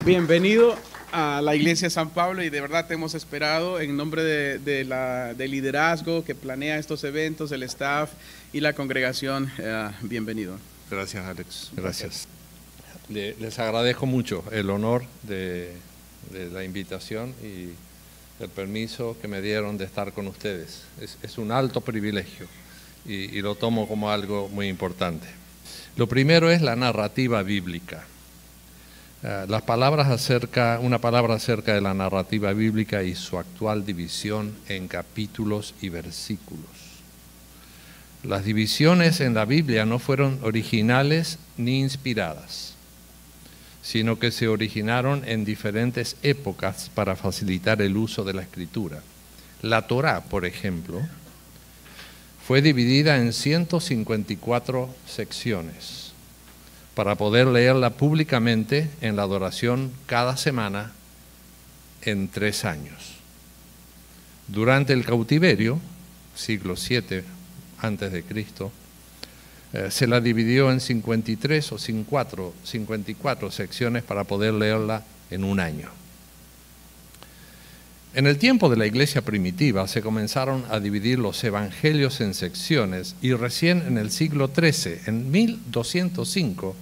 Bienvenido a la Iglesia San Pablo y de verdad te hemos esperado en nombre del liderazgo que planea estos eventos, el staff y la congregación. Bienvenido. Gracias, Alex. Gracias. Les agradezco mucho el honor de la invitación y el permiso que me dieron de estar con ustedes. Es un alto privilegio y lo tomo como algo muy importante. Lo primero es la narrativa bíblica. Una palabra acerca de la narrativa bíblica y su actual división en capítulos y versículos. Las divisiones en la Biblia no fueron originales ni inspiradas, sino que se originaron en diferentes épocas para facilitar el uso de la escritura. La Torá, por ejemplo, fue dividida en 154 secciones para poder leerla públicamente en la adoración cada semana en 3 años. Durante el cautiverio, siglo VII antes de Cristo, se la dividió en 53 o 54 secciones para poder leerla en 1 año. En el tiempo de la iglesia primitiva se comenzaron a dividir los evangelios en secciones y recién en el siglo XIII, en 1205,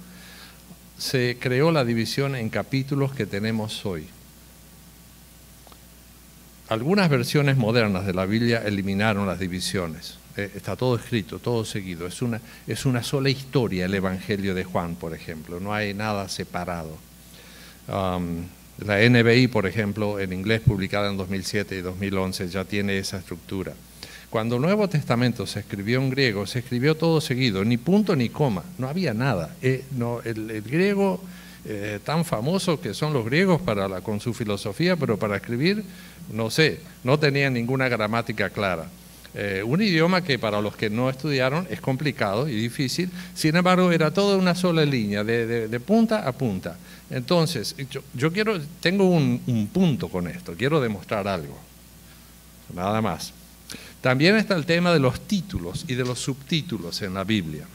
se creó la división en capítulos que tenemos hoy. Algunas versiones modernas de la Biblia eliminaron las divisiones. Está todo escrito, todo seguido. Es una sola historia el Evangelio de Juan, por ejemplo. No hay nada separado. La NBI, por ejemplo, en inglés, publicada en 2007 y 2011, ya tiene esa estructura. Cuando el Nuevo Testamento se escribió en griego, se escribió todo seguido, ni punto ni coma, no había nada. El griego, tan famoso que son los griegos con su filosofía, pero para escribir, no tenían ninguna gramática clara. Un idioma que para los que no estudiaron es complicado y difícil, sin embargo era toda una sola línea, de punta a punta. Entonces, tengo un punto con esto, quiero demostrar algo, nada más. También está el tema de los títulos y de los subtítulos en la Biblia,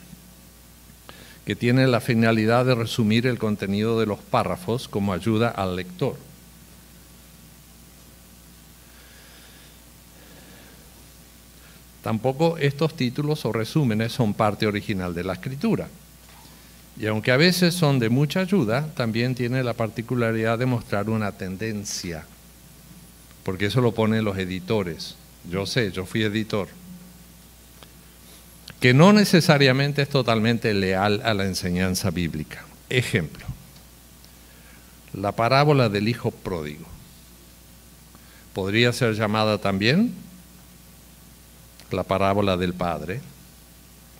que tienen la finalidad de resumir el contenido de los párrafos como ayuda al lector. Tampoco estos títulos o resúmenes son parte original de la escritura. Y aunque a veces son de mucha ayuda, también tiene la particularidad de mostrar una tendencia, porque eso lo ponen los editores. Yo fui editor, que no necesariamente es totalmente leal a la enseñanza bíblica. Ejemplo, la parábola del hijo pródigo. Podría ser llamada también la parábola del padre,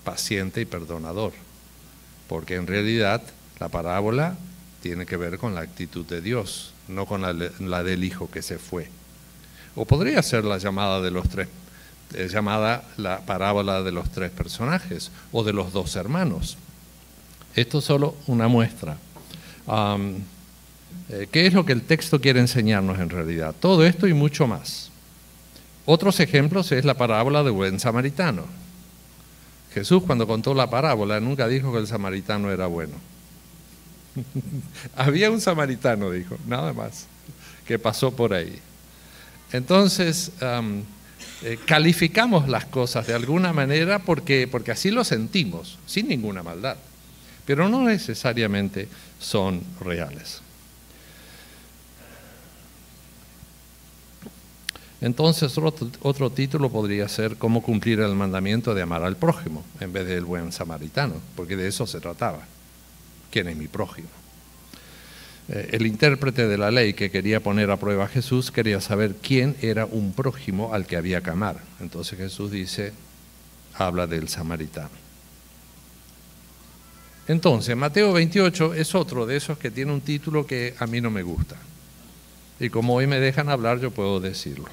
paciente y perdonador, porque en realidad la parábola tiene que ver con la actitud de Dios, no con la del hijo que se fue. O podría ser la parábola de los 3 personajes o de los 2 hermanos. Esto es solo una muestra. ¿Qué es lo que el texto quiere enseñarnos en realidad? Todo esto y mucho más. Otros ejemplos es la parábola del buen samaritano. Jesús, cuando contó la parábola, nunca dijo que el samaritano era bueno. Había un samaritano, dijo, nada más, que pasó por ahí. Entonces, calificamos las cosas de alguna manera porque así lo sentimos, sin ninguna maldad, pero no necesariamente son reales. Entonces, otro título podría ser cómo cumplir el mandamiento de amar al prójimo, en vez del buen samaritano, porque de eso se trataba. ¿Quién es mi prójimo? El intérprete de la ley que quería poner a prueba a Jesús quería saber quién era un prójimo al que había que amar. Entonces Jesús habla del samaritano. Entonces, Mateo 28 es otro de esos que tiene un título que a mí no me gusta. Y como hoy me dejan hablar, yo puedo decirlo.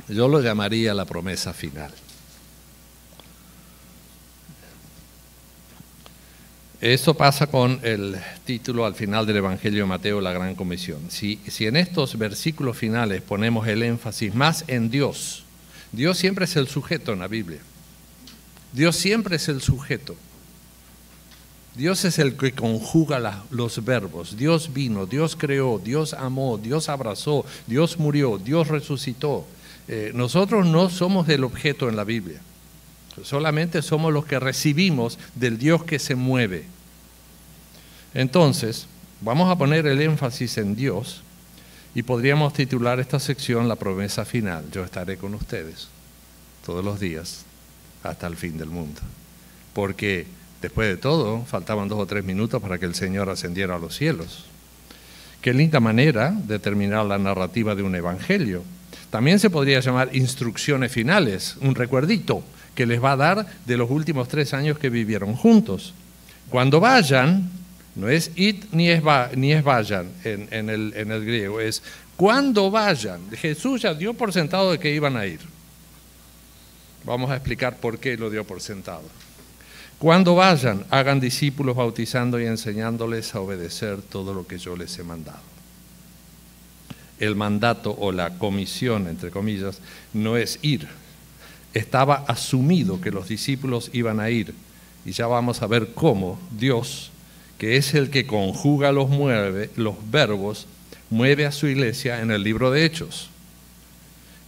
Yo lo llamaría la promesa final. Eso pasa con el título al final del Evangelio de Mateo, la Gran Comisión. Si en estos versículos finales ponemos el énfasis más en Dios, Dios siempre es el sujeto en la Biblia. Dios siempre es el sujeto. Dios es el que conjuga los verbos. Dios vino, Dios creó, Dios amó, Dios abrazó, Dios murió, Dios resucitó. Nosotros no somos el objeto en la Biblia. Solamente somos los que recibimos del Dios que se mueve. Entonces, vamos a poner el énfasis en Dios y podríamos titular esta sección La promesa final. Yo estaré con ustedes todos los días hasta el fin del mundo. Porque después de todo, faltaban 2 o 3 minutos para que el Señor ascendiera a los cielos. Qué linda manera de terminar la narrativa de un evangelio. También se podría llamar instrucciones finales, un recuerdito que les va a dar de los últimos 3 años que vivieron juntos. Cuando vayan, no es id ni es vayan en el griego, es cuando vayan. Jesús ya dio por sentado de que iban a ir. Vamos a explicar por qué lo dio por sentado. Cuando vayan, hagan discípulos bautizando y enseñándoles a obedecer todo lo que yo les he mandado. El mandato o la comisión, entre comillas, no es ir. Estaba asumido que los discípulos iban a ir. Y ya vamos a ver cómo Dios, que es el que conjuga los verbos, mueve a su iglesia en el libro de Hechos.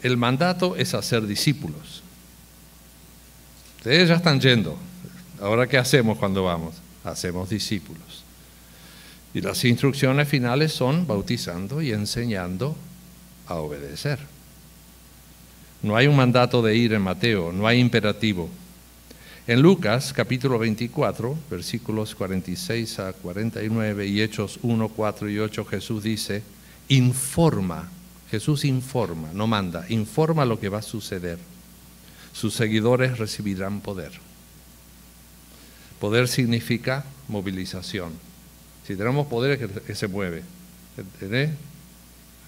El mandato es hacer discípulos. Ustedes ya están yendo. Ahora, ¿qué hacemos cuando vamos? Hacemos discípulos. Y las instrucciones finales son bautizando y enseñando a obedecer. No hay un mandato de ir en Mateo, no hay imperativo. En Lucas, capítulo 24, versículos 46 a 49 y Hechos 1, 4 y 8, Jesús dice, informa, Jesús informa, no manda, informa lo que va a suceder. Sus seguidores recibirán poder. Poder significa movilización. Si tenemos poder es que se mueve.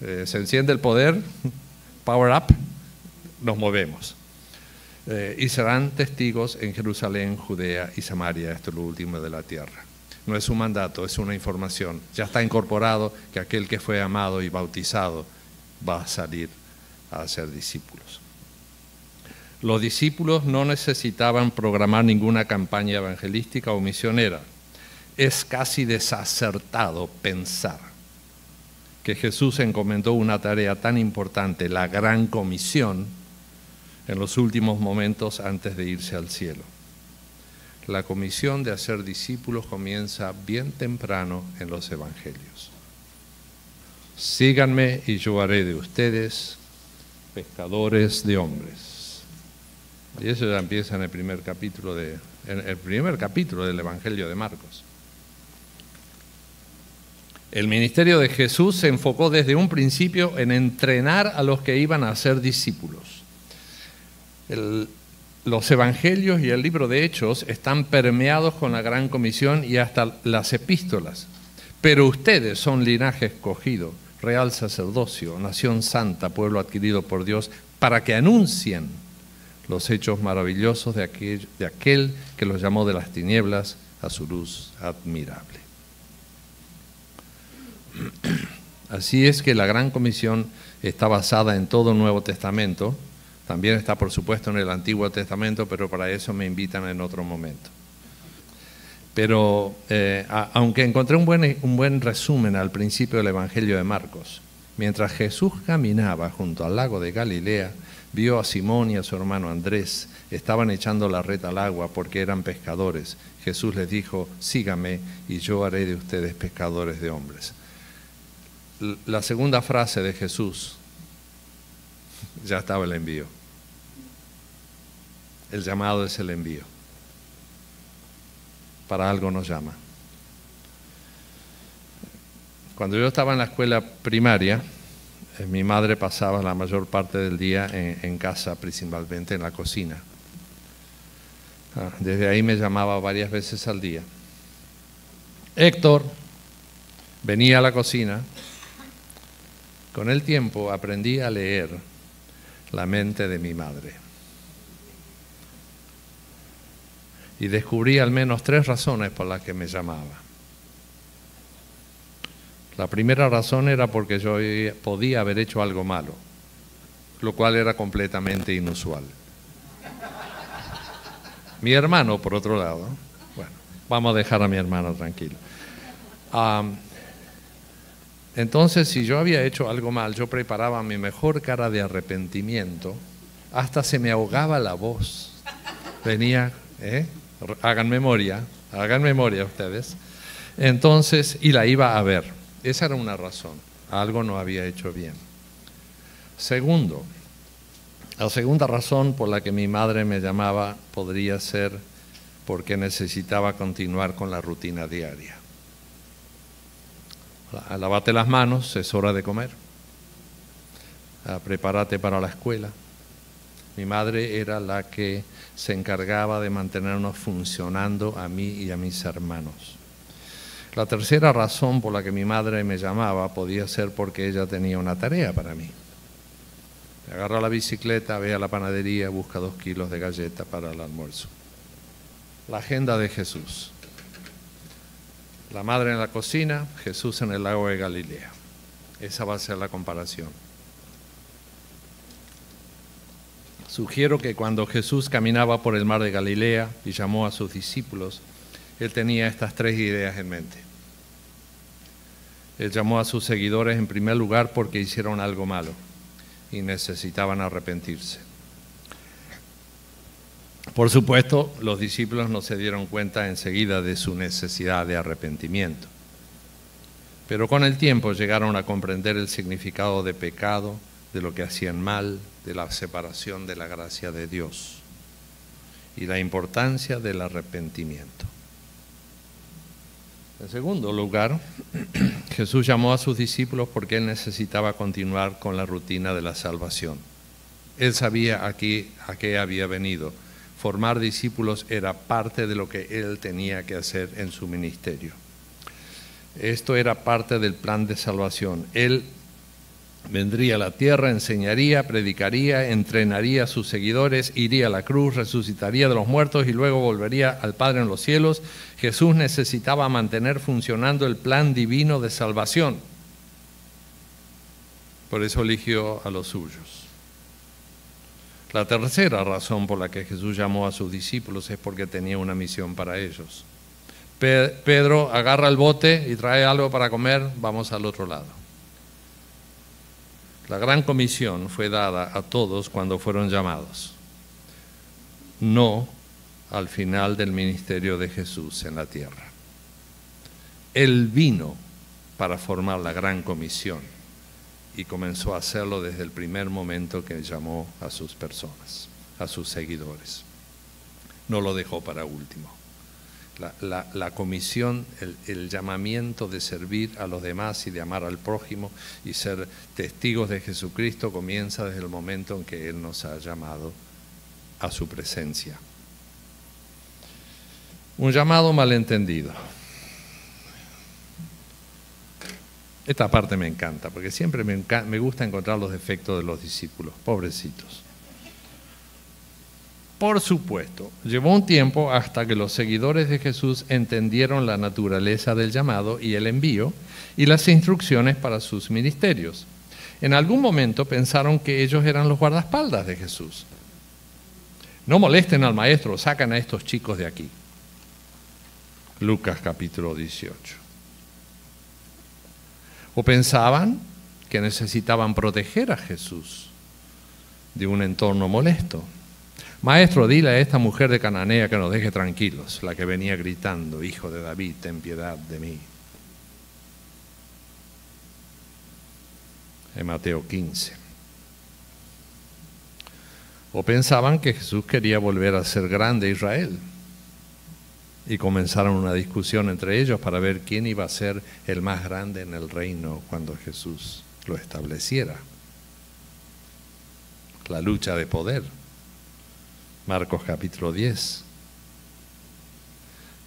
Se enciende el poder, power up, nos movemos. Y serán testigos en Jerusalén, Judea y Samaria, esto es lo último de la tierra. No es un mandato, es una información. Ya está incorporado que aquel que fue amado y bautizado va a salir a ser discípulos. Los discípulos no necesitaban programar ninguna campaña evangelística o misionera. Es casi desacertado pensar que Jesús encomendó una tarea tan importante, la gran comisión, en los últimos momentos antes de irse al cielo. La comisión de hacer discípulos comienza bien temprano en los evangelios. Síganme y yo haré de ustedes pescadores de hombres. Y eso ya empieza en el primer capítulo del Evangelio de Marcos. El ministerio de Jesús se enfocó desde un principio en entrenar a los que iban a ser discípulos. Los evangelios y el libro de Hechos están permeados con la gran comisión y hasta las epístolas. Pero ustedes son linaje escogido, real sacerdocio, nación santa, pueblo adquirido por Dios, para que anuncien los hechos maravillosos de aquel que los llamó de las tinieblas a su luz admirable. Así es que la gran comisión está basada en todo el Nuevo Testamento. También está, por supuesto, en el Antiguo Testamento, pero para eso me invitan en otro momento. Pero aunque encontré un buen resumen al principio del Evangelio de Marcos, mientras Jesús caminaba junto al lago de Galilea, vio a Simón y a su hermano Andrés, estaban echando la red al agua porque eran pescadores. Jesús les dijo, síganme y yo haré de ustedes pescadores de hombres. La segunda frase de Jesús, ya estaba el envío. El llamado es el envío. Para algo nos llama. Cuando yo estaba en la escuela primaria, mi madre pasaba la mayor parte del día en casa, principalmente en la cocina. Desde ahí me llamaba varias veces al día. Héctor, venía a la cocina. Con el tiempo aprendí a leer la mente de mi madre. Y descubrí al menos 3 razones por las que me llamaba. La primera razón era porque yo podía haber hecho algo malo, lo cual era completamente inusual. Mi hermano, por otro lado, bueno, Vamos a dejar a mi hermano tranquilo. Entonces, si yo había hecho algo mal, yo preparaba mi mejor cara de arrepentimiento, hasta se me ahogaba la voz. Venía, hagan memoria ustedes. Entonces, y la iba a ver. Esa era una razón. Algo no había hecho bien. Segundo, la segunda razón por la que mi madre me llamaba podría ser porque necesitaba continuar con la rutina diaria. Lávate las manos, es hora de comer. Prepárate para la escuela. Mi madre era la que se encargaba de mantenernos funcionando a mí y a mis hermanos. La tercera razón por la que mi madre me llamaba podía ser porque ella tenía una tarea para mí. Agarra la bicicleta, ve a la panadería, busca 2 kilos de galleta para el almuerzo. La agenda de Jesús. La madre en la cocina, Jesús en el lago de Galilea. Esa va a ser la comparación. Sugiero que cuando Jesús caminaba por el mar de Galilea y llamó a sus discípulos, él tenía estas 3 ideas en mente. Él llamó a sus seguidores en primer lugar porque hicieron algo malo y necesitaban arrepentirse. Por supuesto, los discípulos no se dieron cuenta enseguida de su necesidad de arrepentimiento. Pero con el tiempo llegaron a comprender el significado de pecado, de lo que hacían mal, de la separación de la gracia de Dios y la importancia del arrepentimiento. En segundo lugar, Jesús llamó a sus discípulos porque él necesitaba continuar con la rutina de la salvación. Él sabía a qué había venido. Formar discípulos era parte de lo que él tenía que hacer en su ministerio. Esto era parte del plan de salvación. Él vendría a la tierra, enseñaría, predicaría, entrenaría a sus seguidores, iría a la cruz, resucitaría de los muertos y luego volvería al Padre en los cielos. Jesús necesitaba mantener funcionando el plan divino de salvación. Por eso eligió a los suyos. La tercera razón por la que Jesús llamó a sus discípulos es porque tenía una misión para ellos. Pedro, agarra el bote y trae algo para comer, vamos al otro lado. La gran comisión fue dada a todos cuando fueron llamados, no al final del ministerio de Jesús en la tierra. Él vino para formar la gran comisión y comenzó a hacerlo desde el primer momento que llamó a sus personas, a sus seguidores. No lo dejó para último. La comisión, el llamamiento de servir a los demás y de amar al prójimo y ser testigos de Jesucristo comienza desde el momento en que Él nos ha llamado a su presencia. Un llamado malentendido. Esta parte me encanta, porque siempre me gusta encontrar los defectos de los discípulos, pobrecitos. Por supuesto, llevó un tiempo hasta que los seguidores de Jesús entendieron la naturaleza del llamado y el envío y las instrucciones para sus ministerios. En algún momento pensaron que ellos eran los guardaespaldas de Jesús. No molesten al maestro, sacan a estos chicos de aquí. Lucas capítulo 18. O pensaban que necesitaban proteger a Jesús de un entorno molesto. Maestro, dile a esta mujer de Cananea que nos deje tranquilos, la que venía gritando, Hijo de David, ten piedad de mí. En Mateo 15. O pensaban que Jesús quería volver a ser grande Israel. Y comenzaron una discusión entre ellos para ver quién iba a ser el más grande en el reino cuando Jesús lo estableciera. La lucha de poder. Marcos capítulo 10.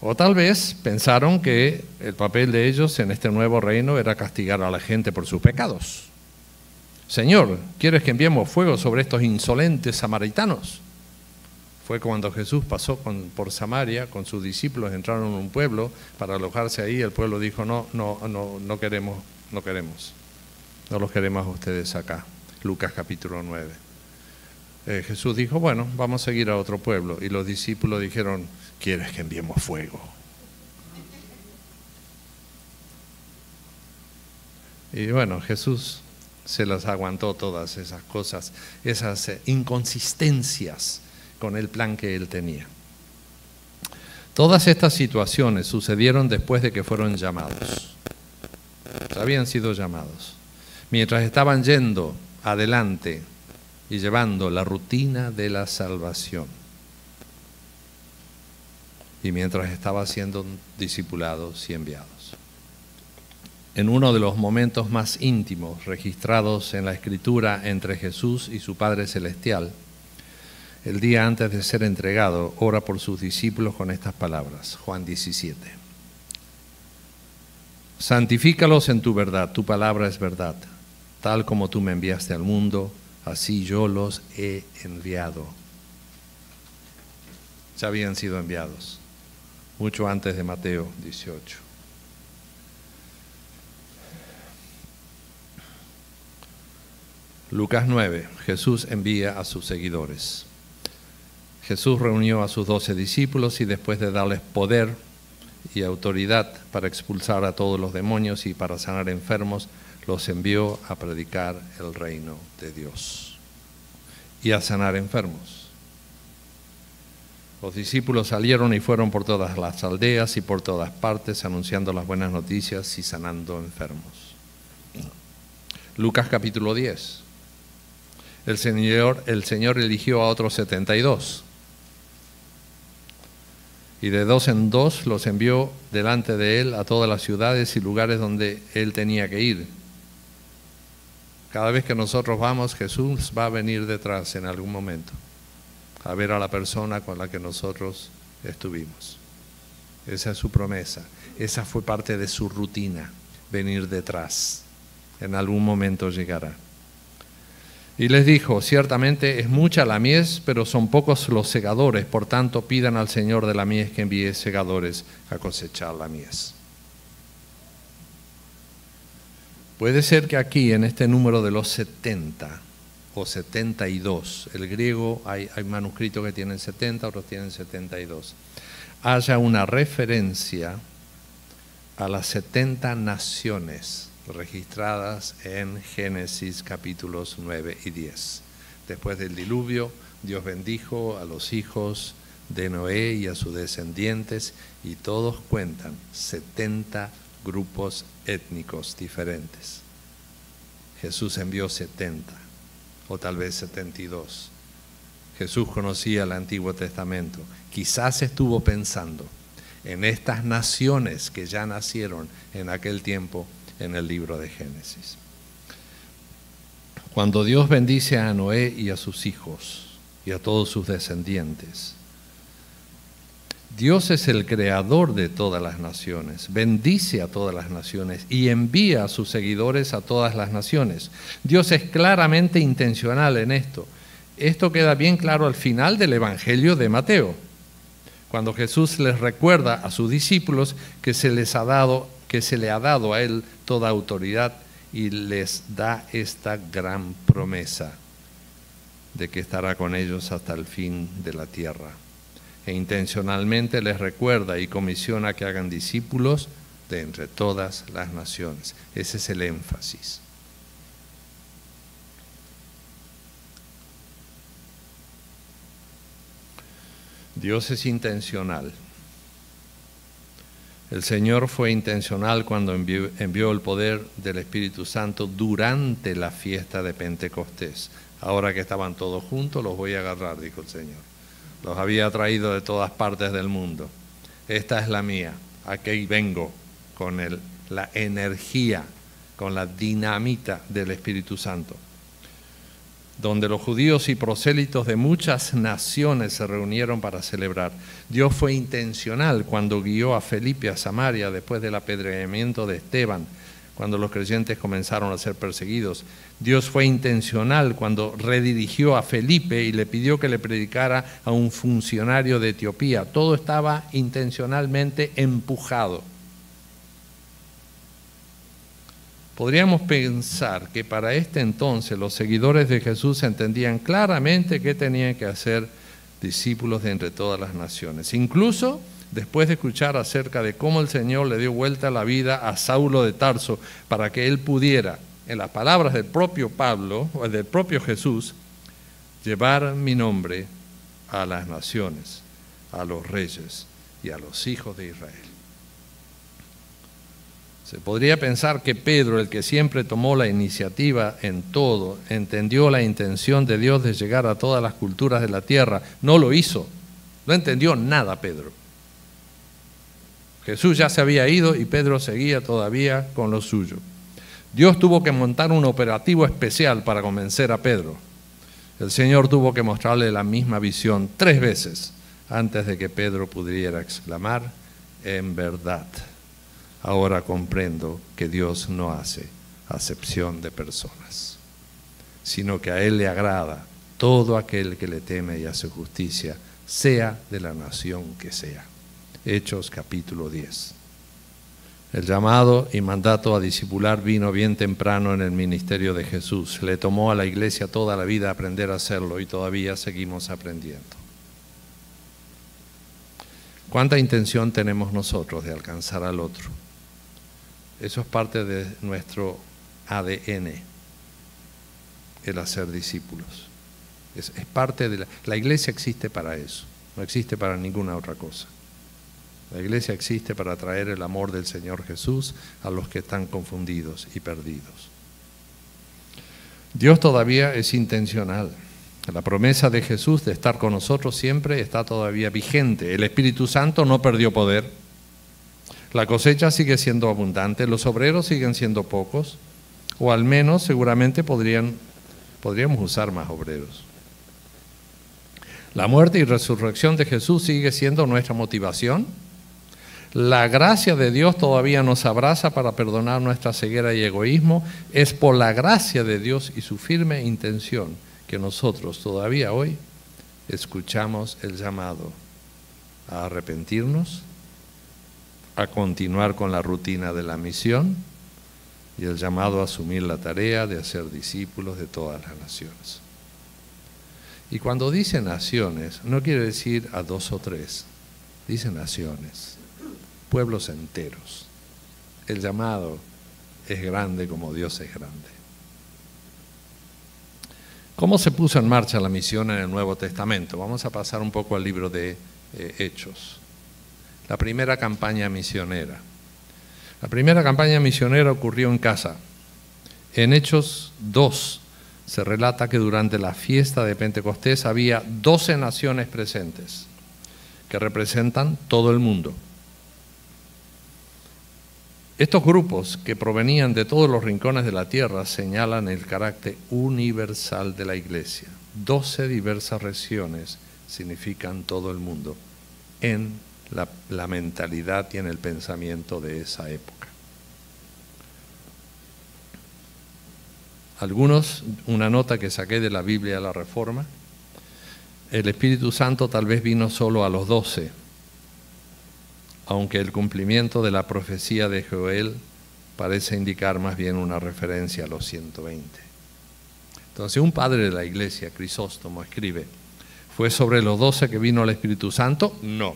O tal vez pensaron que el papel de ellos en este nuevo reino era castigar a la gente por sus pecados. Señor, ¿quieres que enviemos fuego sobre estos insolentes samaritanos? Fue cuando Jesús pasó por Samaria con sus discípulos, entraron en un pueblo para alojarse ahí. El pueblo dijo, no queremos, no los queremos a ustedes acá. Lucas capítulo 9. Jesús dijo, bueno, vamos a seguir a otro pueblo. Y los discípulos dijeron, ¿quieres que enviemos fuego? Y bueno, Jesús se las aguantó todas esas cosas, esas inconsistencias con el plan que él tenía. Todas estas situaciones sucedieron después de que fueron llamados. Habían sido llamados. Mientras estaban yendo adelante y llevando la rutina de la salvación. Y mientras estaba siendo discipulados y enviados. En uno de los momentos más íntimos registrados en la Escritura entre Jesús y su Padre Celestial, el día antes de ser entregado, ora por sus discípulos con estas palabras, Juan 17. Santifícalos en tu verdad, tu palabra es verdad. Tal como tú me enviaste al mundo, así yo los he enviado. Ya habían sido enviados, mucho antes de Mateo 18. Lucas 9, Jesús envía a sus seguidores. Jesús reunió a sus 12 discípulos y después de darles poder y autoridad para expulsar a todos los demonios y para sanar enfermos, los envió a predicar el reino de Dios y a sanar enfermos. Los discípulos salieron y fueron por todas las aldeas y por todas partes anunciando las buenas noticias y sanando enfermos. Lucas capítulo 10. El Señor eligió a otros 72 y de 2 en 2 los envió delante de él a todas las ciudades y lugares donde él tenía que ir. Cada vez que nosotros vamos, Jesús va a venir detrás en algún momento a ver a la persona con la que nosotros estuvimos. Esa es su promesa, esa fue parte de su rutina, venir detrás. En algún momento llegará. Y les dijo, ciertamente es mucha la mies, pero son pocos los segadores, por tanto pidan al Señor de la mies que envíe segadores a cosechar la mies. Puede ser que aquí, en este número de los 70 o 72, el griego hay manuscritos que tienen 70, otros tienen 72, haya una referencia a las 70 naciones registradas en Génesis capítulos 9 y 10. Después del diluvio, Dios bendijo a los hijos de Noé y a sus descendientes, y todos cuentan 70 grupos étnicos diferentes. Jesús envió 70, o tal vez 72. Jesús conocía el Antiguo Testamento. Quizás estuvo pensando en estas naciones que ya nacieron en aquel tiempo en el libro de Génesis. Cuando Dios bendice a Noé y a sus hijos y a todos sus descendientes, Dios es el creador de todas las naciones, bendice a todas las naciones y envía a sus seguidores a todas las naciones. Dios es claramente intencional en esto. Esto queda bien claro al final del Evangelio de Mateo, cuando Jesús les recuerda a sus discípulos que se le ha dado a él toda autoridad y les da esta gran promesa de que estará con ellos hasta el fin de la tierra. E intencionalmente les recuerda y comisiona que hagan discípulos de entre todas las naciones. Ese es el énfasis. Dios es intencional. El Señor fue intencional cuando envió el poder del Espíritu Santo durante la fiesta de Pentecostés. Ahora que estaban todos juntos, los voy a agarrar, dijo el Señor. Los había traído de todas partes del mundo. Esta es la mía. Aquí vengo con la energía, con la dinamita del Espíritu Santo. Donde los judíos y prosélitos de muchas naciones se reunieron para celebrar. Dios fue intencional cuando guió a Felipe a Samaria después del apedreamiento de Esteban, cuando los creyentes comenzaron a ser perseguidos. Dios fue intencional cuando redirigió a Felipe y le pidió que le predicara a un funcionario de Etiopía. Todo estaba intencionalmente empujado. Podríamos pensar que para este entonces los seguidores de Jesús entendían claramente que tenían que hacer discípulos de entre todas las naciones. Incluso después de escuchar acerca de cómo el Señor le dio vuelta la vida a Saulo de Tarso para que él pudiera, en las palabras del propio Pablo, o del propio Jesús, llevar mi nombre a las naciones, a los reyes y a los hijos de Israel. Se podría pensar que Pedro, el que siempre tomó la iniciativa en todo, entendió la intención de Dios de llegar a todas las culturas de la tierra. No lo hizo, no entendió nada Pedro. Jesús ya se había ido y Pedro seguía todavía con lo suyo. Dios tuvo que montar un operativo especial para convencer a Pedro. El Señor tuvo que mostrarle la misma visión 3 veces antes de que Pedro pudiera exclamar, en verdad. Ahora comprendo que Dios no hace acepción de personas, sino que a Él le agrada todo aquel que le teme y hace justicia, sea de la nación que sea. Hechos capítulo 10. El llamado y mandato a discipular vino bien temprano en el ministerio de Jesús. Le tomó a la iglesia toda la vida aprender a hacerlo y todavía seguimos aprendiendo. ¿Cuánta intención tenemos nosotros de alcanzar al otro? Eso es parte de nuestro ADN, el hacer discípulos. Es parte de la iglesia existe para eso, no existe para ninguna otra cosa. La iglesia existe para traer el amor del Señor Jesús a los que están confundidos y perdidos. Dios todavía es intencional. La promesa de Jesús de estar con nosotros siempre está todavía vigente. El Espíritu Santo no perdió poder. La cosecha sigue siendo abundante, los obreros siguen siendo pocos, o al menos seguramente podríamos usar más obreros. La muerte y resurrección de Jesús sigue siendo nuestra motivación. La gracia de Dios todavía nos abraza para perdonar nuestra ceguera y egoísmo. Es por la gracia de Dios y su firme intención que nosotros todavía hoy escuchamos el llamado a arrepentirnos, a continuar con la rutina de la misión y el llamado a asumir la tarea de hacer discípulos de todas las naciones. Y cuando dice naciones, no quiere decir a 2 o 3, dice naciones, pueblos enteros. El llamado es grande como Dios es grande. ¿Cómo se puso en marcha la misión en el Nuevo Testamento? Vamos a pasar un poco al libro de Hechos. La primera campaña misionera. La primera campaña misionera ocurrió en casa. En Hechos 2 se relata que durante la fiesta de Pentecostés había 12 naciones presentes que representan todo el mundo. Estos grupos que provenían de todos los rincones de la tierra señalan el carácter universal de la iglesia. 12 diversas regiones significan todo el mundo en la mentalidad y en el pensamiento de esa época. Una nota que saqué de la Biblia de la Reforma, el Espíritu Santo tal vez vino solo a los 12, aunque el cumplimiento de la profecía de Joel parece indicar más bien una referencia a los 120. Entonces un padre de la iglesia, Crisóstomo, escribe, ¿fue sobre los 12 que vino el Espíritu Santo? No,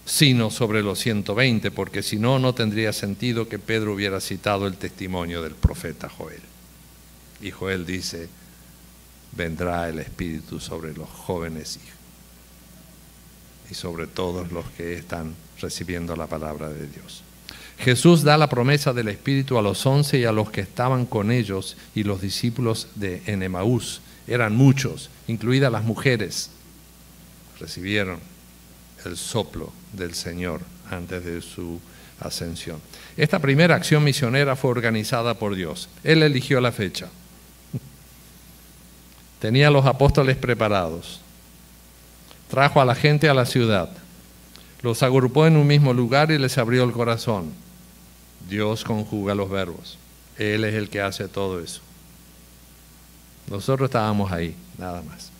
sino sobre los 120, porque si no, no tendría sentido que Pedro hubiera citado el testimonio del profeta Joel. Y Joel dice, vendrá el Espíritu sobre los jóvenes y sobre todos los que están recibiendo la palabra de Dios. Jesús da la promesa del Espíritu a los 11 y a los que estaban con ellos y los discípulos de Emaús. Eran muchos, incluidas las mujeres. Recibieron el soplo del Señor antes de su ascensión. Esta primera acción misionera fue organizada por Dios. Él eligió la fecha. Tenía a los apóstoles preparados. Trajo a la gente a la ciudad. Los agrupó en un mismo lugar y les abrió el corazón. Dios conjuga los verbos. Él es el que hace todo eso. Nosotros estábamos ahí, nada más.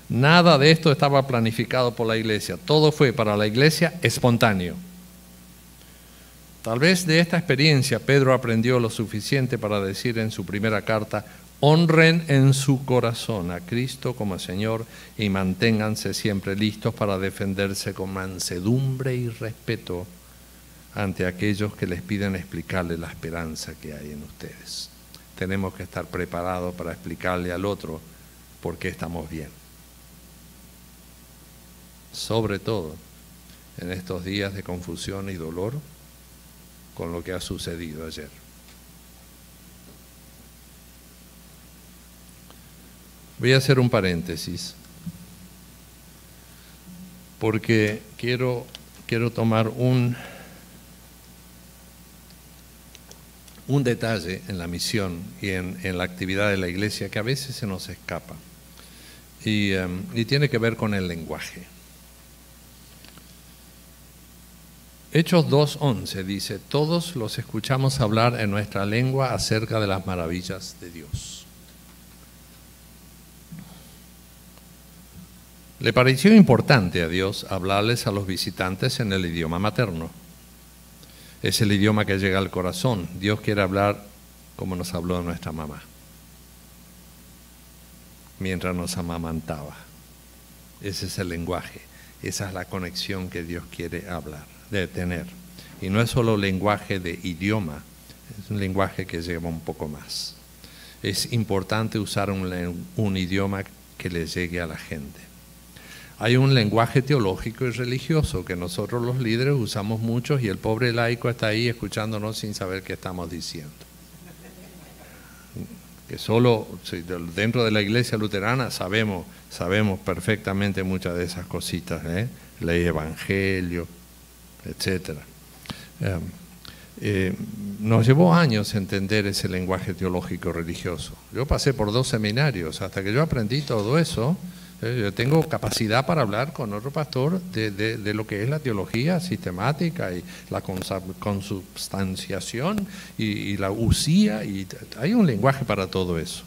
Nada de esto estaba planificado por la iglesia. Todo fue para la iglesia espontáneo. Tal vez de esta experiencia Pedro aprendió lo suficiente para decir en su primera carta, Honren en su corazón a Cristo como Señor y manténganse siempre listos para defenderse con mansedumbre y respeto ante aquellos que les piden explicarle la esperanza que hay en ustedes. Tenemos que estar preparados para explicarle al otro por qué estamos bien. Sobre todo en estos días de confusión y dolor con lo que ha sucedido ayer. Voy a hacer un paréntesis, porque quiero tomar un detalle en la misión y en la actividad de la iglesia que a veces se nos escapa, y tiene que ver con el lenguaje. Hechos 2:11 dice: todos los escuchamos hablar en nuestra lengua acerca de las maravillas de Dios. Le pareció importante a Dios hablarles a los visitantes en el idioma materno. Es el idioma que llega al corazón. Dios quiere hablar como nos habló nuestra mamá, mientras nos amamantaba. Ese es el lenguaje, esa es la conexión que Dios quiere hablar, de tener. Y no es solo lenguaje de idioma, es un lenguaje que lleva un poco más. Es importante usar un idioma que le llegue a la gente. Hay un lenguaje teológico y religioso que nosotros los líderes usamos mucho y el pobre laico está ahí escuchándonos sin saber qué estamos diciendo. Que solo dentro de la iglesia luterana sabemos perfectamente muchas de esas cositas, ley evangelio, etc. Nos llevó años entender ese lenguaje teológico religioso. Yo pasé por 2 seminarios, hasta que yo aprendí todo eso. Yo tengo capacidad para hablar con otro pastor de lo que es la teología sistemática y la consubstanciación y la usía, y hay un lenguaje para todo eso.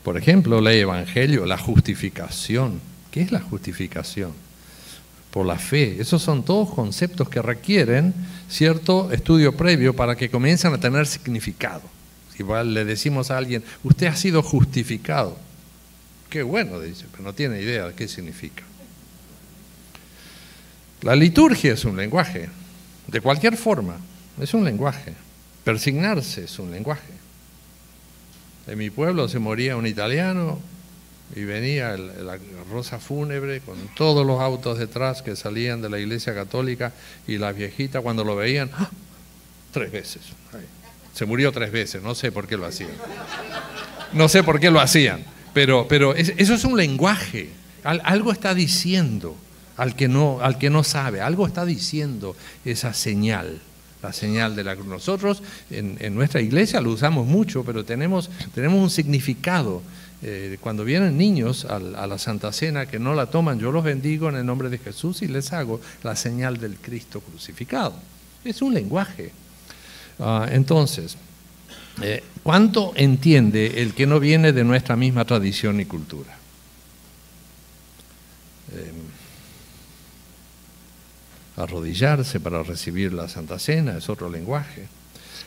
Por ejemplo, el evangelio, la justificación. ¿Qué es la justificación? Por la fe. Esos son todos conceptos que requieren cierto estudio previo para que comiencen a tener significado. Igual le decimos a alguien: usted ha sido justificado. Qué bueno, dice, pero no tiene idea de qué significa. La liturgia es un lenguaje, de cualquier forma, es un lenguaje. Persignarse es un lenguaje. En mi pueblo se moría un italiano y venía la rosa fúnebre con todos los autos detrás que salían de la iglesia católica, y las viejitas cuando lo veían, ¡ah! 3 veces. Ay. Se murió 3 veces, no sé por qué lo hacían. No sé por qué lo hacían, pero eso es un lenguaje. Algo está diciendo al que no sabe, algo está diciendo esa señal, la señal de la cruz. Nosotros en nuestra iglesia lo usamos mucho, pero tenemos un significado. Cuando vienen niños a la Santa Cena que no la toman, yo los bendigo en el nombre de Jesús y les hago la señal del Cristo crucificado. Es un lenguaje. Entonces, ¿cuánto entiende el que no viene de nuestra misma tradición y cultura? Arrodillarse para recibir la Santa Cena es otro lenguaje.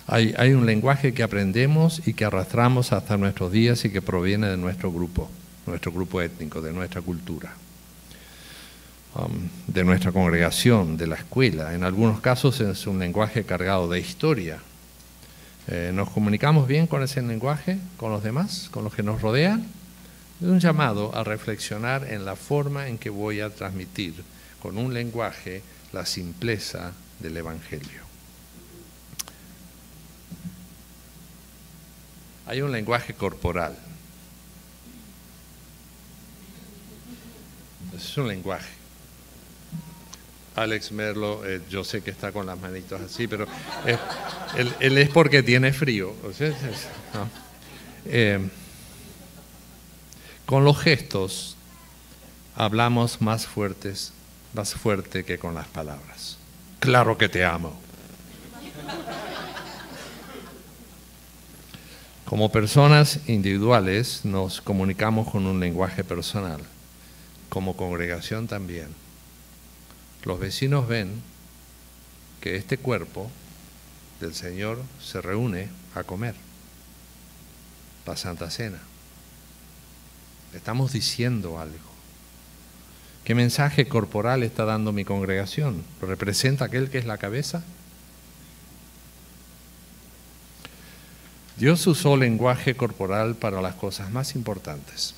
Hay un lenguaje que aprendemos y que arrastramos hasta nuestros días y que proviene de nuestro grupo étnico, de nuestra cultura. De nuestra congregación, de la escuela. En algunos casos es un lenguaje cargado de historia. ¿Nos comunicamos bien con ese lenguaje, con los demás, con los que nos rodean? Es un llamado a reflexionar en la forma en que voy a transmitir con un lenguaje la simpleza del Evangelio. Hay un lenguaje corporal. Es un lenguaje. Alex Merlo, yo sé que está con las manitos así, pero él es porque tiene frío. O sea, no. Con los gestos hablamos más fuerte que con las palabras. Claro que te amo. Como personas individuales nos comunicamos con un lenguaje personal. Como congregación también. Los vecinos ven que este cuerpo del Señor se reúne a comer la Santa Cena. Estamos diciendo algo. ¿Qué mensaje corporal está dando mi congregación? ¿Representa aquel que es la cabeza? Dios usó lenguaje corporal para las cosas más importantes.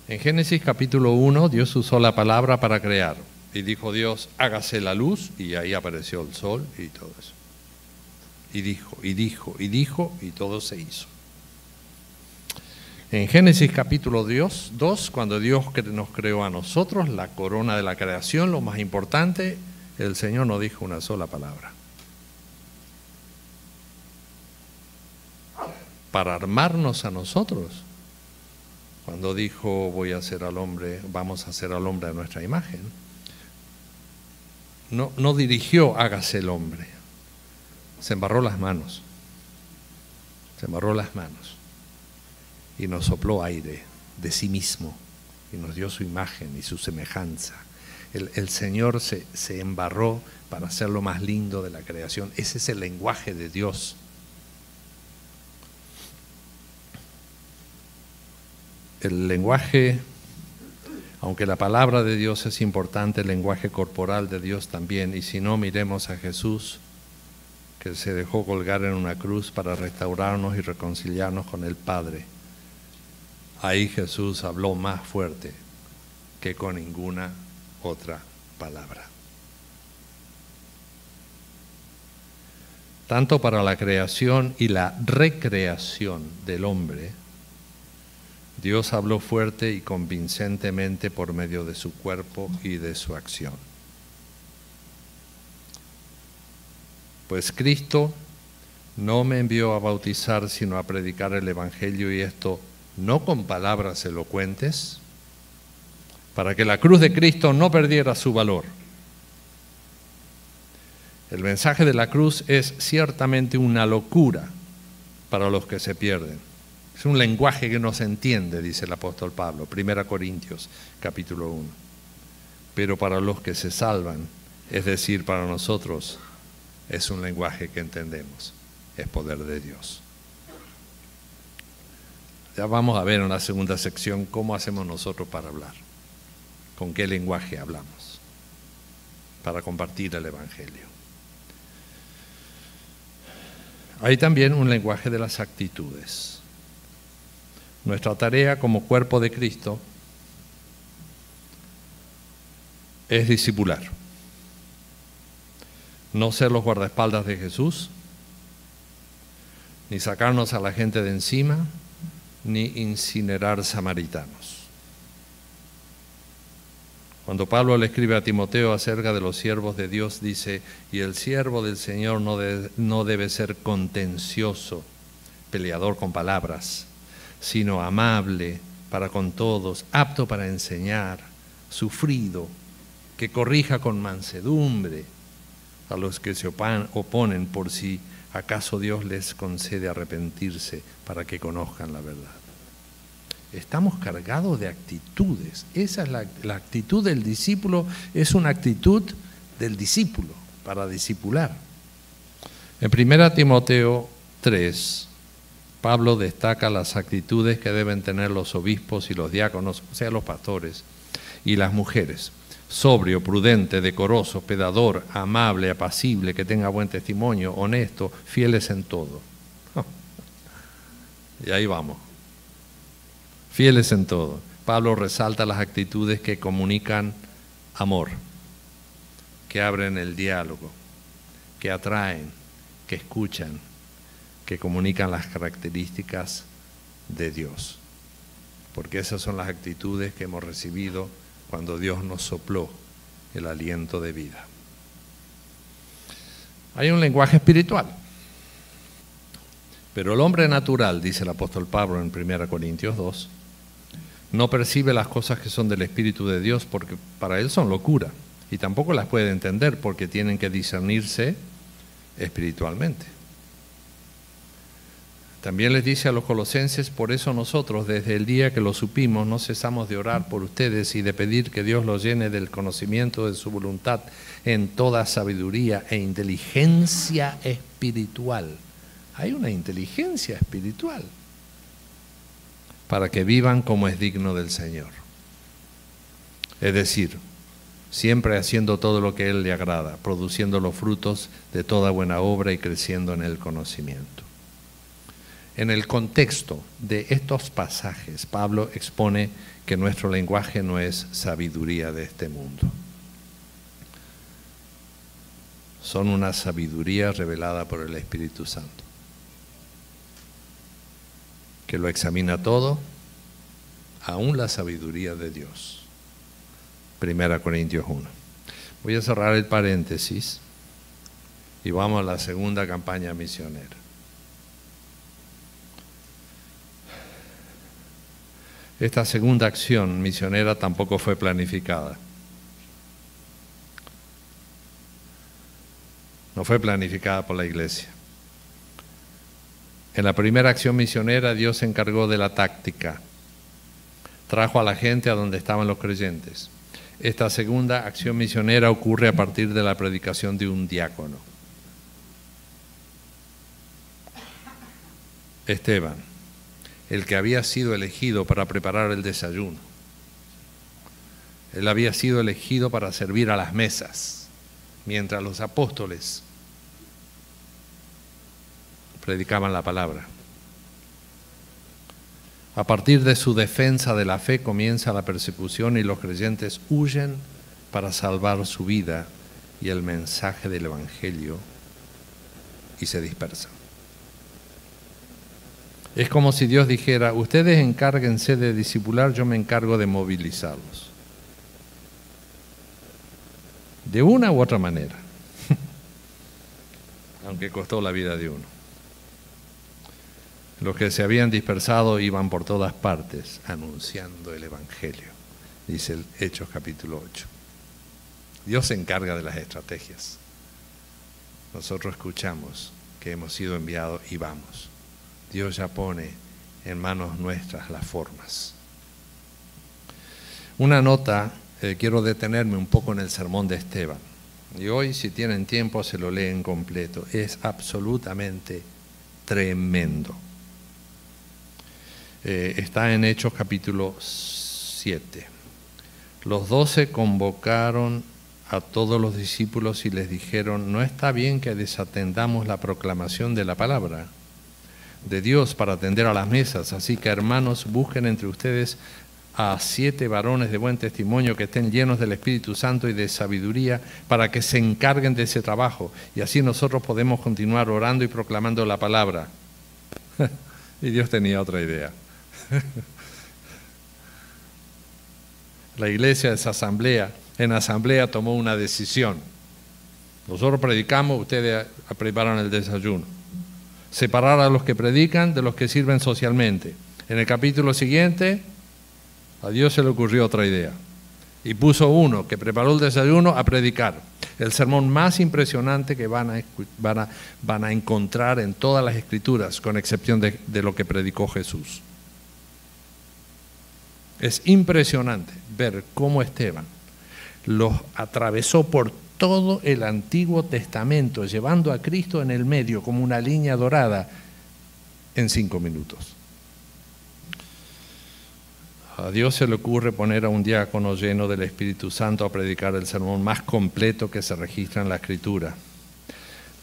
En Génesis capítulo 1, Dios usó la palabra para crear. Y dijo Dios, hágase la luz, y ahí apareció el sol y todo eso. Y dijo, y todo se hizo. En Génesis capítulo 2, cuando Dios nos creó a nosotros, la corona de la creación, lo más importante, el Señor no dijo una sola palabra. Para armarnos a nosotros, cuando dijo voy a hacer al hombre, vamos a hacer al hombre a nuestra imagen, no dirigió hágase el hombre, se embarró las manos y nos sopló aire de sí mismo y nos dio su imagen y su semejanza. El Señor se embarró para hacer lo más lindo de la creación. Ese es el lenguaje de Dios. El lenguaje, aunque la palabra de Dios es importante, el lenguaje corporal de Dios también. Y si no, miremos a Jesús, que se dejó colgar en una cruz para restaurarnos y reconciliarnos con el Padre. Ahí Jesús habló más fuerte que con ninguna otra palabra. Tanto para la creación y la recreación del hombre, Dios habló fuerte y convincentemente por medio de su cuerpo y de su acción. Pues Cristo no me envió a bautizar, sino a predicar el Evangelio, y esto no con palabras elocuentes, para que la cruz de Cristo no perdiera su valor. El mensaje de la cruz es ciertamente una locura para los que se pierden. Es un lenguaje que no se entiende, dice el apóstol Pablo, 1 Corintios capítulo 1. Pero para los que se salvan, es decir, para nosotros, es un lenguaje que entendemos, es poder de Dios. Ya vamos a ver en la segunda sección cómo hacemos nosotros para hablar, con qué lenguaje hablamos, para compartir el Evangelio. Hay también un lenguaje de las actitudes. Nuestra tarea como cuerpo de Cristo es discipular. No ser los guardaespaldas de Jesús, ni sacarnos a la gente de encima, ni incinerar samaritanos. Cuando Pablo le escribe a Timoteo acerca de los siervos de Dios, dice, y el siervo del Señor no debe ser contencioso, peleador con palabras, sino amable para con todos, apto para enseñar, sufrido, que corrija con mansedumbre a los que se oponen, por si acaso Dios les concede arrepentirse para que conozcan la verdad. Estamos cargados de actitudes. Esa es la actitud del discípulo, es una actitud del discípulo para discipular. En 1 Timoteo 3, Pablo destaca las actitudes que deben tener los obispos y los diáconos, o sea, los pastores, y las mujeres. Sobrio, prudente, decoroso, hospedador, amable, apacible, que tenga buen testimonio, honesto, fieles en todo. Y ahí vamos. Fieles en todo. Pablo resalta las actitudes que comunican amor, que abren el diálogo, que atraen, que escuchan, que comunican las características de Dios. Porque esas son las actitudes que hemos recibido cuando Dios nos sopló el aliento de vida. Hay un lenguaje espiritual. Pero el hombre natural, dice el apóstol Pablo en 1 Corintios 2, no percibe las cosas que son del Espíritu de Dios porque para él son locura. Y tampoco las puede entender porque tienen que discernirse espiritualmente. También les dice a los colosenses, por eso nosotros desde el día que lo supimos no cesamos de orar por ustedes y de pedir que Dios los llene del conocimiento de su voluntad en toda sabiduría e inteligencia espiritual, Hay una inteligencia espiritual para que vivan como es digno del Señor. Es decir, siempre haciendo todo lo que a Él le agrada, produciendo los frutos de toda buena obra y creciendo en el conocimiento. En el contexto de estos pasajes, Pablo expone que nuestro lenguaje no es sabiduría de este mundo. Son una sabiduría revelada por el Espíritu Santo, que lo examina todo, aún la sabiduría de Dios. 1 Corintios 1. Voy a cerrar el paréntesis y vamos a la segunda campaña misionera. Esta segunda acción misionera tampoco fue planificada. No fue planificada por la iglesia. En la primera acción misionera Dios se encargó de la táctica. Trajo a la gente a donde estaban los creyentes. Esta segunda acción misionera ocurre a partir de la predicación de un diácono. Esteban, el que había sido elegido para preparar el desayuno. Él había sido elegido para servir a las mesas, mientras los apóstoles predicaban la palabra. A partir de su defensa de la fe comienza la persecución y los creyentes huyen para salvar su vida y el mensaje del Evangelio y se dispersan. Es como si Dios dijera, ustedes encárguense de discipular, yo me encargo de movilizarlos. De una u otra manera, aunque costó la vida de uno. Los que se habían dispersado iban por todas partes anunciando el Evangelio, dice el Hechos capítulo 8. Dios se encarga de las estrategias. Nosotros escuchamos que hemos sido enviados y vamos. Dios ya pone en manos nuestras las formas. Una nota, quiero detenerme un poco en el sermón de Esteban. Y hoy, si tienen tiempo, se lo leen completo. Es absolutamente tremendo. Está en Hechos capítulo 7. Los 12 convocaron a todos los discípulos y les dijeron, no está bien que desatendamos la proclamación de la palabra de Dios para atender a las mesas, así que hermanos, busquen entre ustedes a 7 varones de buen testimonio que estén llenos del Espíritu Santo y de sabiduría para que se encarguen de ese trabajo y así nosotros podemos continuar orando y proclamando la palabra. Y Dios tenía otra idea. La iglesia es asamblea. En asamblea tomó una decisión. Nosotros predicamos, ustedes preparan el desayuno. Separar a los que predican de los que sirven socialmente. En el capítulo siguiente, a Dios se le ocurrió otra idea. Y puso uno que preparó el desayuno a predicar. El sermón más impresionante que van a encontrar en todas las Escrituras, con excepción de lo que predicó Jesús. Es impresionante ver cómo Esteban los atravesó por todo el Antiguo Testamento, llevando a Cristo en el medio como una línea dorada en 5 minutos. A Dios se le ocurre poner a un diácono lleno del Espíritu Santo a predicar el sermón más completo que se registra en la Escritura,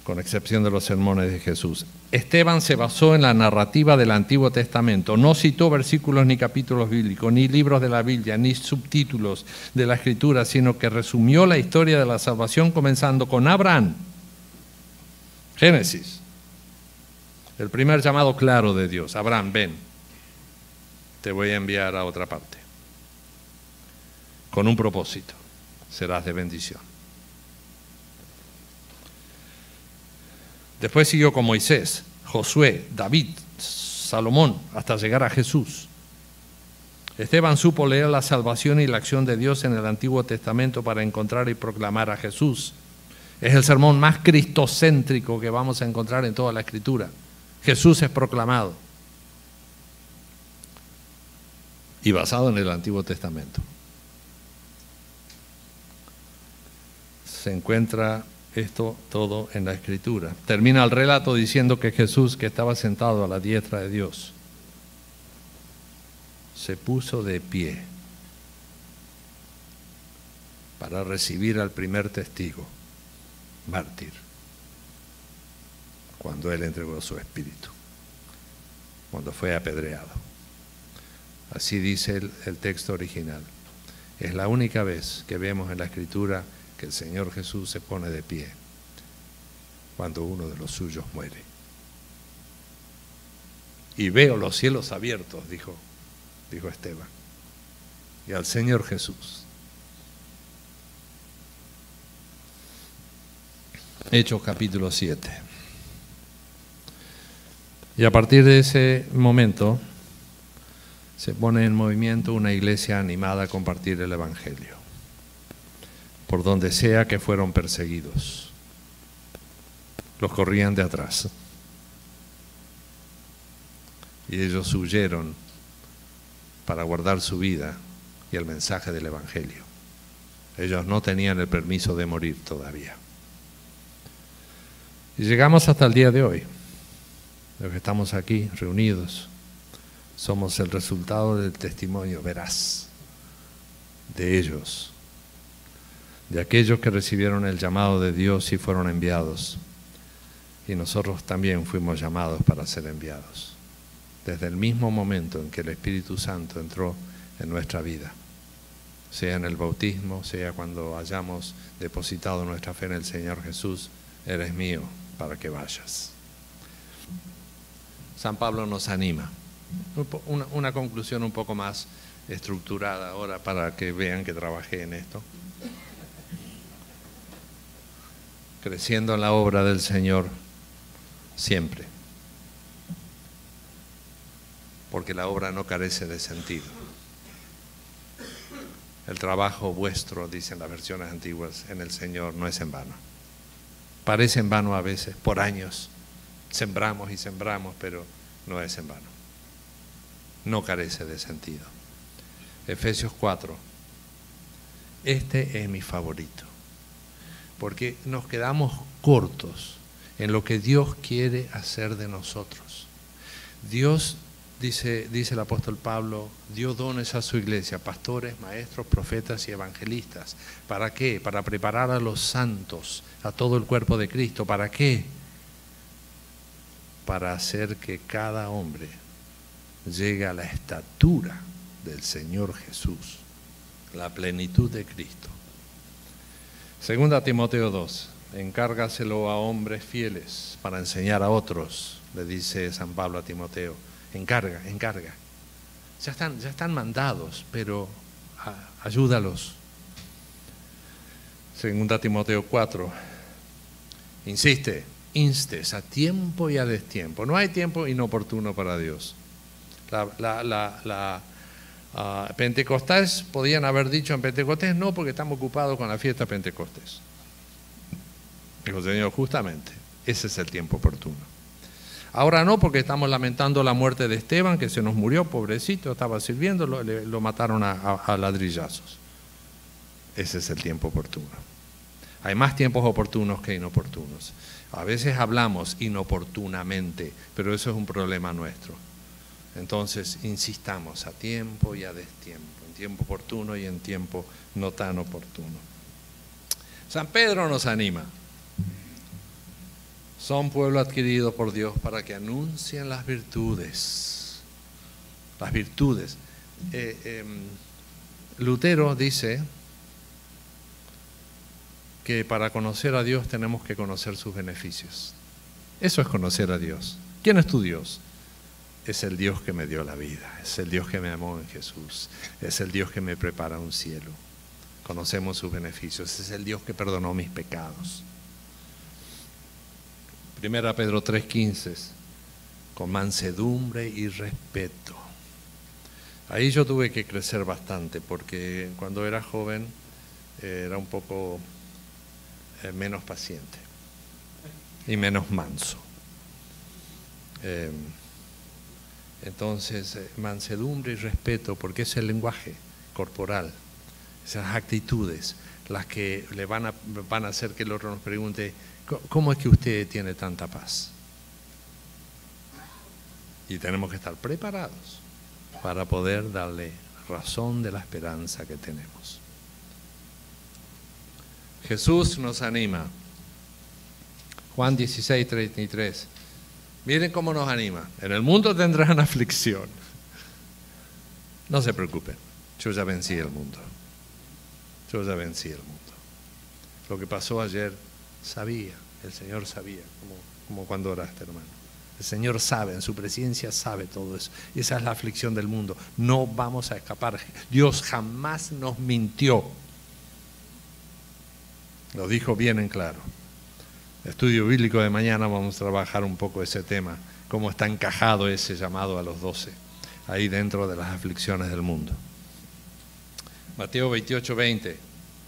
con excepción de los sermones de Jesús. Esteban se basó en la narrativa del Antiguo Testamento, no citó versículos ni capítulos bíblicos, ni libros de la Biblia, ni subtítulos de la Escritura, sino que resumió la historia de la salvación comenzando con Abraham. Génesis, el primer llamado claro de Dios. Abraham, ven, te voy a enviar a otra parte, con un propósito, serás de bendición. Después siguió con Moisés, Josué, David, Salomón, hasta llegar a Jesús. Esteban supo leer la salvación y la acción de Dios en el Antiguo Testamento para encontrar y proclamar a Jesús. Es el sermón más cristocéntrico que vamos a encontrar en toda la Escritura. Jesús es proclamado. Y basado en el Antiguo Testamento. Se encuentra esto todo en la Escritura. Termina el relato diciendo que Jesús, que estaba sentado a la diestra de Dios, se puso de pie para recibir al primer testigo, mártir, cuando él entregó su espíritu, cuando fue apedreado. Así dice el texto original. Es la única vez que vemos en la Escritura que el Señor Jesús se pone de pie cuando uno de los suyos muere. Y veo los cielos abiertos, dijo Esteban, y al Señor Jesús. Hechos capítulo 7. Y a partir de ese momento se pone en movimiento una iglesia animada a compartir el Evangelio, por donde sea que fueron perseguidos. Los corrían de atrás. Y ellos huyeron para guardar su vida y el mensaje del Evangelio. Ellos no tenían el permiso de morir todavía. Y llegamos hasta el día de hoy. Los que estamos aquí reunidos somos el resultado del testimonio veraz de ellos, de aquellos que recibieron el llamado de Dios y fueron enviados. Y nosotros también fuimos llamados para ser enviados. Desde el mismo momento en que el Espíritu Santo entró en nuestra vida, sea en el bautismo, sea cuando hayamos depositado nuestra fe en el Señor Jesús, eres mío para que vayas. San Pablo nos anima. Una conclusión un poco más estructurada ahora para que vean que trabajé en esto. Creciendo en la obra del Señor siempre. Porque la obra no carece de sentido. El trabajo vuestro, dicen las versiones antiguas, en el Señor no es en vano. Parece en vano a veces, por años. Sembramos y sembramos, pero no es en vano. No carece de sentido. Efesios 4. Este es mi favorito. Porque nos quedamos cortos en lo que Dios quiere hacer de nosotros. Dios, dice el apóstol Pablo, dio dones a su iglesia, pastores, maestros, profetas y evangelistas. ¿Para qué? Para preparar a los santos, a todo el cuerpo de Cristo. ¿Para qué? Para hacer que cada hombre llegue a la estatura del Señor Jesús, la plenitud de Cristo. Segunda Timoteo 2, encárgaselo a hombres fieles para enseñar a otros, le dice San Pablo a Timoteo. Encarga. Ya están mandados, pero ayúdalos. Segunda Timoteo 4, instes a tiempo y a destiempo. No hay tiempo inoportuno para Dios. Pentecostés podían haber dicho en Pentecostés no, porque estamos ocupados con la fiesta Pentecostés. Dijo el Señor, justamente, ese es el tiempo oportuno. Ahora no, porque estamos lamentando la muerte de Esteban, que se nos murió, pobrecito, estaba sirviendo, lo mataron a ladrillazos. Ese es el tiempo oportuno. Hay más tiempos oportunos que inoportunos. A veces hablamos inoportunamente, pero eso es un problema nuestro. Entonces, insistamos a tiempo y a destiempo, en tiempo oportuno y en tiempo no tan oportuno. San Pedro nos anima. Son pueblo adquirido por Dios para que anuncien las virtudes. Las virtudes. Lutero dice que para conocer a Dios tenemos que conocer sus beneficios. Eso es conocer a Dios. ¿Quién es tu Dios? Es el Dios que me dio la vida, es el Dios que me amó en Jesús, es el Dios que me prepara un cielo. Conocemos sus beneficios, es el Dios que perdonó mis pecados. Primera Pedro 3:15, con mansedumbre y respeto. Ahí yo tuve que crecer bastante, porque cuando era joven era un poco menos paciente y menos manso. Entonces, mansedumbre y respeto, porque es el lenguaje corporal, esas actitudes, las que le van a hacer que el otro nos pregunte, ¿cómo es que usted tiene tanta paz? Y tenemos que estar preparados para poder darle razón de la esperanza que tenemos. Jesús nos anima. Juan 16:33. Miren cómo nos anima. En el mundo tendrán aflicción. No se preocupen. Yo ya vencí el mundo. Yo ya vencí el mundo. Lo que pasó ayer, el Señor sabía, como cuando oraste, hermano. El Señor sabe, en su presencia sabe todo eso. Y esa es la aflicción del mundo. No vamos a escapar. Dios jamás nos mintió. Lo dijo bien en claro. Estudio bíblico de mañana vamos a trabajar un poco ese tema, cómo está encajado ese llamado a los 12, ahí dentro de las aflicciones del mundo. Mateo 28:20,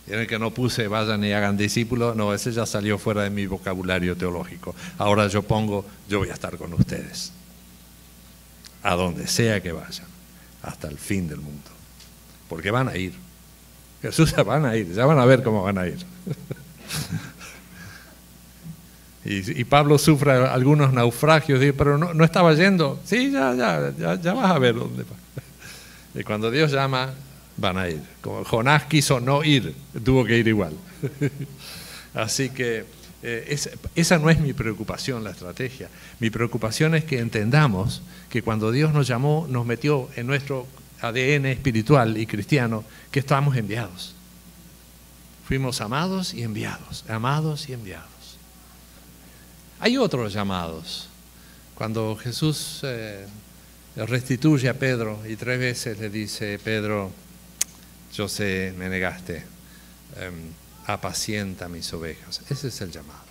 en el que no puse vayan y hagan discípulos, no, ese ya salió fuera de mi vocabulario teológico. Ahora yo voy a estar con ustedes, a donde sea que vayan, hasta el fin del mundo, porque van a ir. Jesús van a ir, ya van a ver cómo van a ir. Y Pablo sufre algunos naufragios, pero no estaba yendo. Sí, ya vas a ver dónde va. Y cuando Dios llama, van a ir. Como Jonás quiso no ir, tuvo que ir igual. Así que esa no es mi preocupación, la estrategia. Mi preocupación es que entendamos que cuando Dios nos llamó, nos metió en nuestro ADN espiritual y cristiano, que estamos enviados. Fuimos amados y enviados, amados y enviados. Hay otros llamados. Cuando Jesús restituye a Pedro y 3 veces le dice, Pedro, yo sé, me negaste, apacienta mis ovejas. Ese es el llamado.